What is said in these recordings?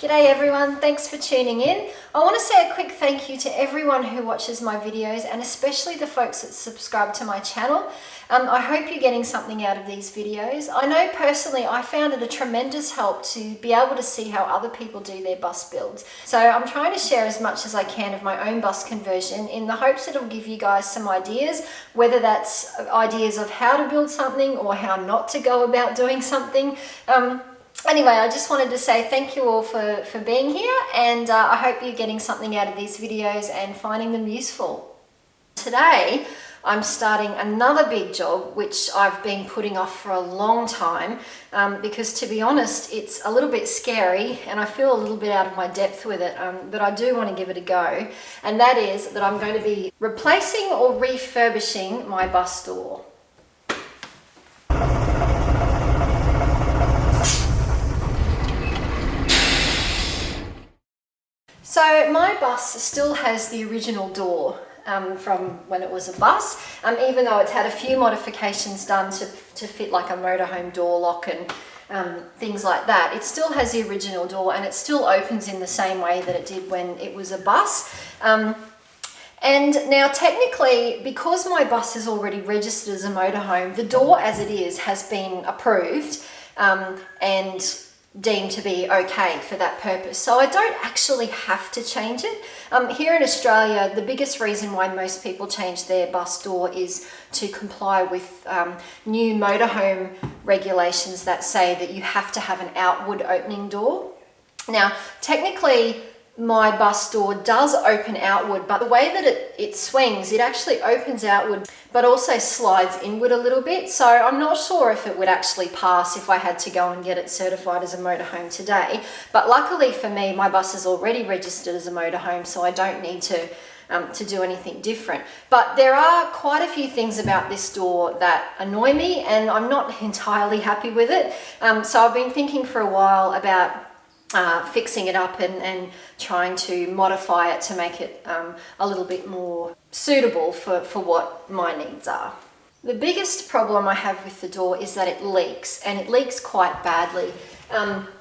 G'day everyone, thanks for tuning in. I want to say a quick thank you to everyone who watches my videos and especially the folks that subscribe to my channel. I hope you're getting something out of these videos. I know personally I found it a tremendous help to be able to see how other people do their bust builds. So I'm trying to share as much as I can of my own bust conversion in the hopes that it'll give you guys some ideas, whether that's ideas of how to build something or how not to go about doing something. Anyway, I just wanted to say thank you all for being here, and I hope you're getting something out of these videos and finding them useful. Today, I'm starting another big job which I've been putting off for a long time because, to be honest, it's a little bit scary and I feel a little bit out of my depth with it, but I do want to give it a go, and that is that I'm going to be replacing or refurbishing my bus door. So my bus still has the original door from when it was a bus, even though it's had a few modifications done to fit like a motorhome door lock and things like that. It still has the original door and it still opens in the same way that it did when it was a bus. And now technically, because my bus is already registered as a motorhome, the door as it is has been approved and deemed to be okay for that purpose. So I don't actually have to change it. Here in Australia, the biggest reason why most people change their bus door is to comply with new motorhome regulations that say that you have to have an outward opening door. Now, technically, my bus door does open outward, but the way that it swings, it actually opens outward, but also slides inward a little bit. So I'm not sure if it would actually pass if I had to go and get it certified as a motorhome today. But luckily for me, my bus is already registered as a motorhome, so I don't need to do anything different. But there are quite a few things about this door that annoy me, and I'm not entirely happy with it. So I've been thinking for a while about fixing it up and trying to modify it to make it a little bit more suitable for what my needs are. The biggest problem I have with the door is that it leaks, and it leaks quite badly.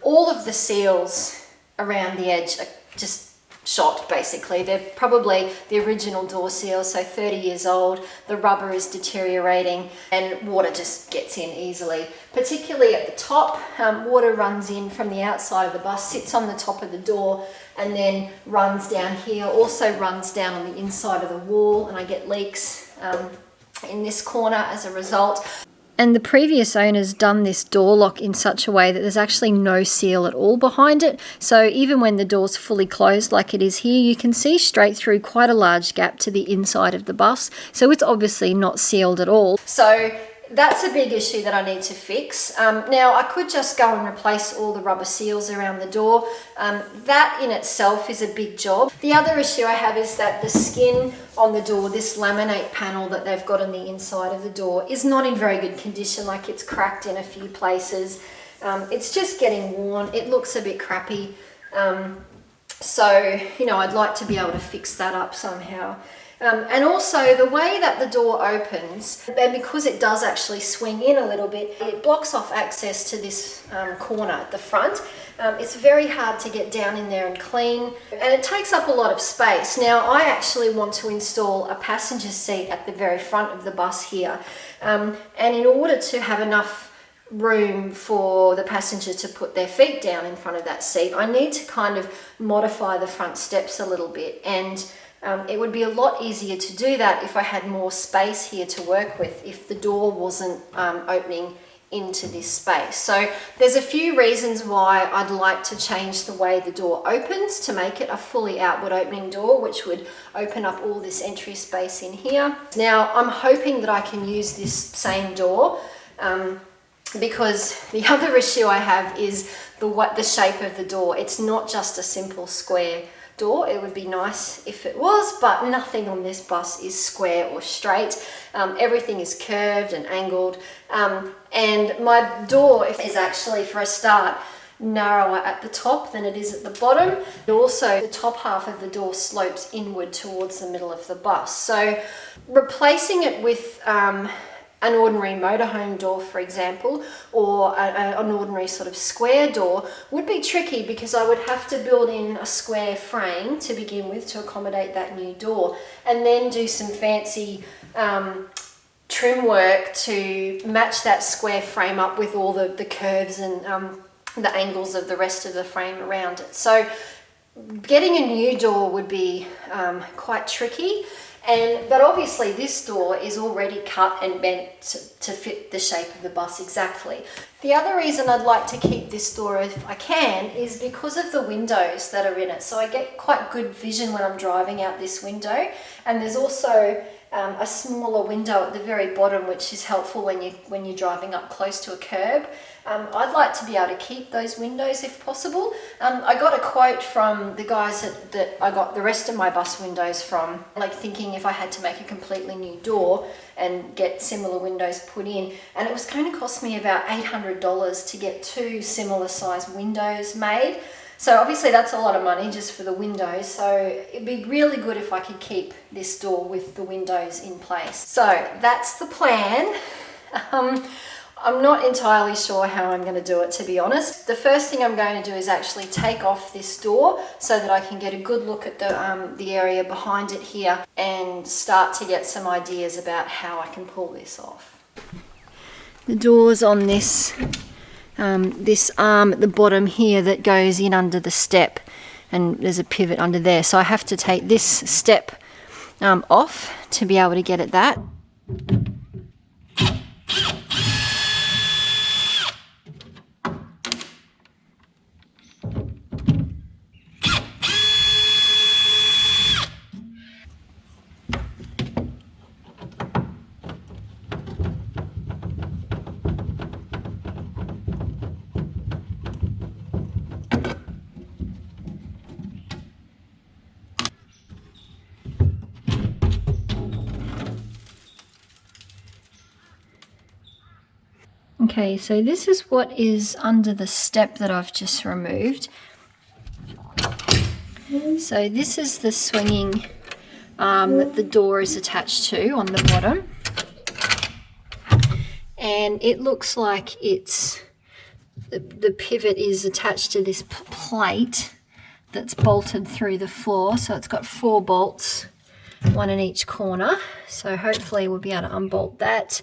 All of the seals around the edge are just shot, basically. They're probably the original door seals, so 30 years old. The rubber is deteriorating and water just gets in easily. Particularly at the top, water runs in from the outside of the bus, sits on the top of the door and then runs down here, also runs down on the inside of the wall, and I get leaks in this corner as a result. And the previous owner's done this door lock in such a way that there's actually no seal at all behind it. So even when the door's fully closed like it is here, you can see straight through quite a large gap to the inside of the bus. So it's obviously not sealed at all. So that's a big issue that I need to fix. Now, I could just go and replace all the rubber seals around the door. That in itself is a big job. The other issue I have is that the skin on the door, this laminate panel that they've got on the inside of the door, is not in very good condition. Like, it's cracked in a few places. It's just getting worn. It looks a bit crappy. So, you know, I'd like to be able to fix that up somehow. And also the way that the door opens, and because it does actually swing in a little bit, it blocks off access to this corner at the front. It's very hard to get down in there and clean, and it takes up a lot of space. Now, I actually want to install a passenger seat at the very front of the bus here, and in order to have enough room for the passenger to put their feet down in front of that seat, I need to kind of modify the front steps a little bit, and it would be a lot easier to do that if I had more space here to work with, if the door wasn't opening into this space. So there's a few reasons why I'd like to change the way the door opens to make it a fully outward opening door, which would open up all this entry space in here. Now, I'm hoping that I can use this same door because the other issue I have is the shape of the door. It's not just a simple square door. It would be nice if it was, but nothing on this bus is square or straight. Everything is curved and angled, and my door is actually, for a start, narrower at the top than it is at the bottom. And also, the top half of the door slopes inward towards the middle of the bus. So replacing it with an ordinary motorhome door, for example, or an ordinary sort of square door would be tricky, because I would have to build in a square frame to begin with to accommodate that new door, and then do some fancy trim work to match that square frame up with all the curves and the angles of the rest of the frame around it. So getting a new door would be quite tricky. But obviously this door is already cut and bent to fit the shape of the bus exactly. The other reason I'd like to keep this door if I can is because of the windows that are in it. So I get quite good vision when I'm driving out this window, and there's also a smaller window at the very bottom, which is helpful when you're driving up close to a curb. I'd like to be able to keep those windows if possible. I got a quote from the guys that I got the rest of my bus windows from, like thinking if I had to make a completely new door and get similar windows put in, and it was going to cost me about $800 to get 2 similar size windows made. So obviously that's a lot of money just for the windows, so it'd be really good if I could keep this door with the windows in place. So that's the plan. I'm not entirely sure how I'm going to do it, to be honest. The first thing I'm going to do is actually take off this door so that I can get a good look at the area behind it here and start to get some ideas about how I can pull this off. The door's on this arm at the bottom here that goes in under the step, and there's a pivot under there, so I have to take this step off to be able to get at that. Okay, so this is what is under the step that I've just removed. So this is the swinging arm that the door is attached to on the bottom. And it looks like it's, the pivot is attached to this plate that's bolted through the floor. So it's got 4 bolts, 1 in each corner. So hopefully we'll be able to unbolt that.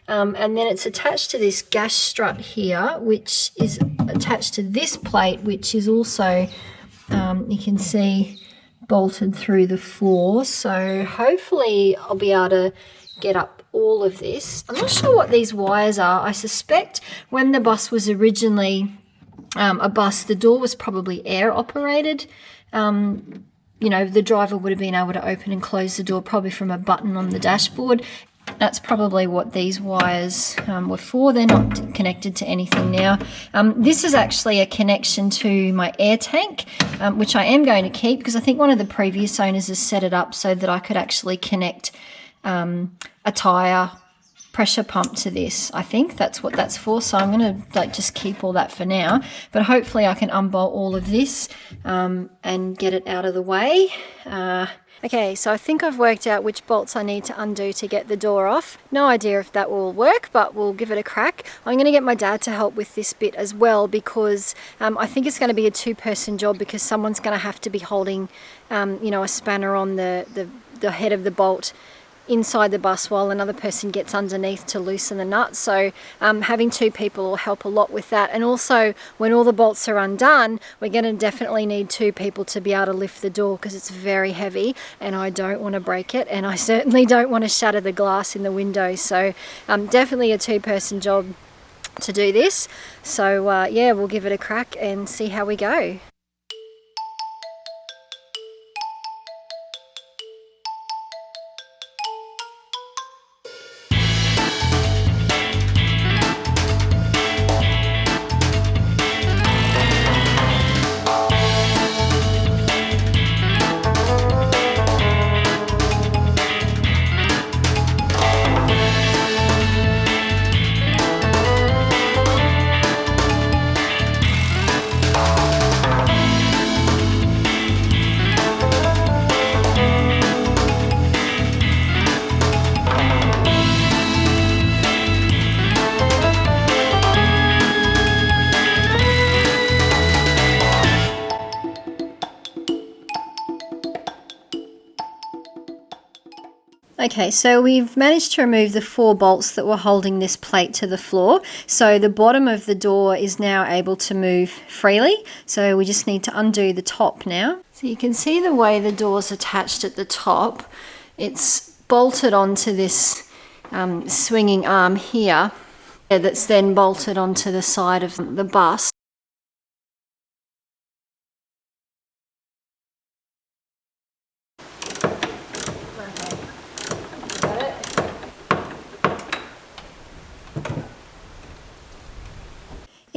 And then it's attached to this gas strut here, which is attached to this plate, which is also, you can see, bolted through the floor. So hopefully I'll be able to get up all of this. I'm not sure what these wires are. I suspect when the bus was originally a bus, the door was probably air operated. You know, the driver would have been able to open and close the door probably from a button on the dashboard. That's probably what these wires were for. They're not connected to anything now. This is actually a connection to my air tank, which I am going to keep because I think one of the previous owners has set it up so that I could actually connect a tyre pressure pump to this. I think that's what that's for, so I'm going to just keep all that for now, but hopefully I can unbolt all of this and get it out of the way. Okay, so I think I've worked out which bolts I need to undo to get the door off. No idea if that will work, but we'll give it a crack. I'm going to get my dad to help with this bit as well because I think it's going to be a 2-person job because someone's going to have to be holding you know, a spanner on the head of the bolt inside the bus while another person gets underneath to loosen the nut. So having 2 people will help a lot with that. And also when all the bolts are undone, we're going to definitely need 2 people to be able to lift the door because it's very heavy and I don't want to break it, and I certainly don't want to shatter the glass in the window. So definitely a 2-person job to do this. So yeah, we'll give it a crack and see how we go. Okay, so we've managed to remove the 4 bolts that were holding this plate to the floor. So the bottom of the door is now able to move freely. So we just need to undo the top now. So you can see the way the door's attached at the top. It's bolted onto this swinging arm here that's then bolted onto the side of the bus.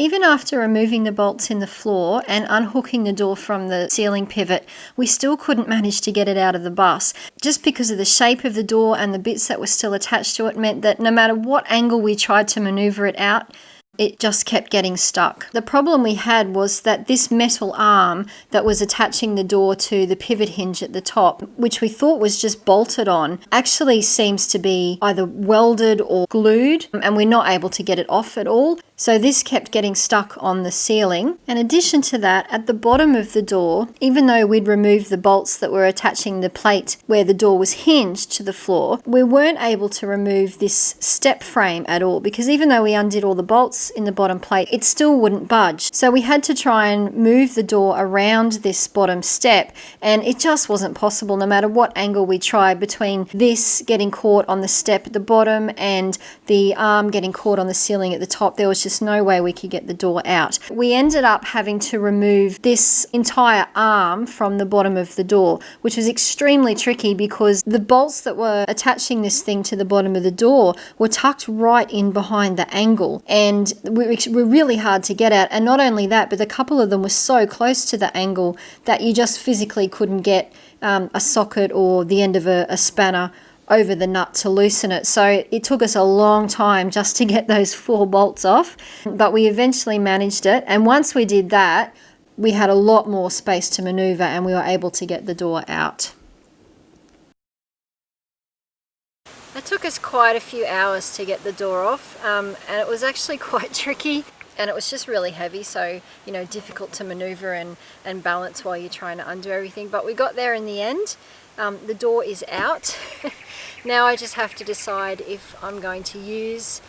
Even after removing the bolts in the floor and unhooking the door from the ceiling pivot, we still couldn't manage to get it out of the bus. Just because of the shape of the door and the bits that were still attached to it meant that no matter what angle we tried to maneuver it out, it just kept getting stuck. The problem we had was that this metal arm that was attaching the door to the pivot hinge at the top, which we thought was just bolted on, actually seems to be either welded or glued, and we're not able to get it off at all. So this kept getting stuck on the ceiling. In addition to that, at the bottom of the door, even though we'd removed the bolts that were attaching the plate where the door was hinged to the floor, we weren't able to remove this step frame at all, because even though we undid all the bolts in the bottom plate, it still wouldn't budge. So we had to try and move the door around this bottom step, and it just wasn't possible no matter what angle we tried, between this getting caught on the step at the bottom and the arm getting caught on the ceiling at the top. There was just no way we could get the door out. We ended up having to remove this entire arm from the bottom of the door, which was extremely tricky because the bolts that were attaching this thing to the bottom of the door were tucked right in behind the angle, and were really hard to get at. And not only that, but a couple of them were so close to the angle that you just physically couldn't get a socket or the end of a spanner over the nut to loosen it. So it took us a long time just to get those 4 bolts off, but we eventually managed it. And once we did that, we had a lot more space to maneuver and we were able to get the door out. It took us quite a few hours to get the door off, and it was actually quite tricky, and it was just really heavy, so difficult to maneuver and balance while you're trying to undo everything. But we got there in the end. The door is out. Now I just have to decide if I'm going to use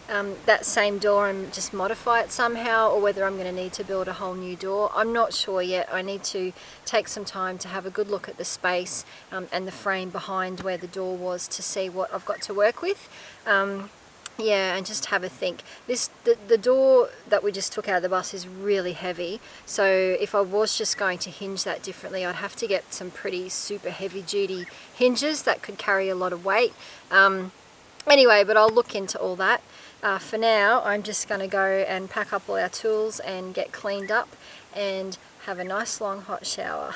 that same door and just modify it somehow, or whether I'm going to need to build a whole new door. I'm not sure yet. I need to take some time to have a good look at the space and the frame behind where the door was to see what I've got to work with. Yeah, and just have a think. The door that we just took out of the bus is really heavy, so if I was just going to hinge that differently, I'd have to get some pretty super heavy duty hinges that could carry a lot of weight. Anyway, but I'll look into all that. For now, I'm just going to go and pack up all our tools and get cleaned up and have a nice long hot shower.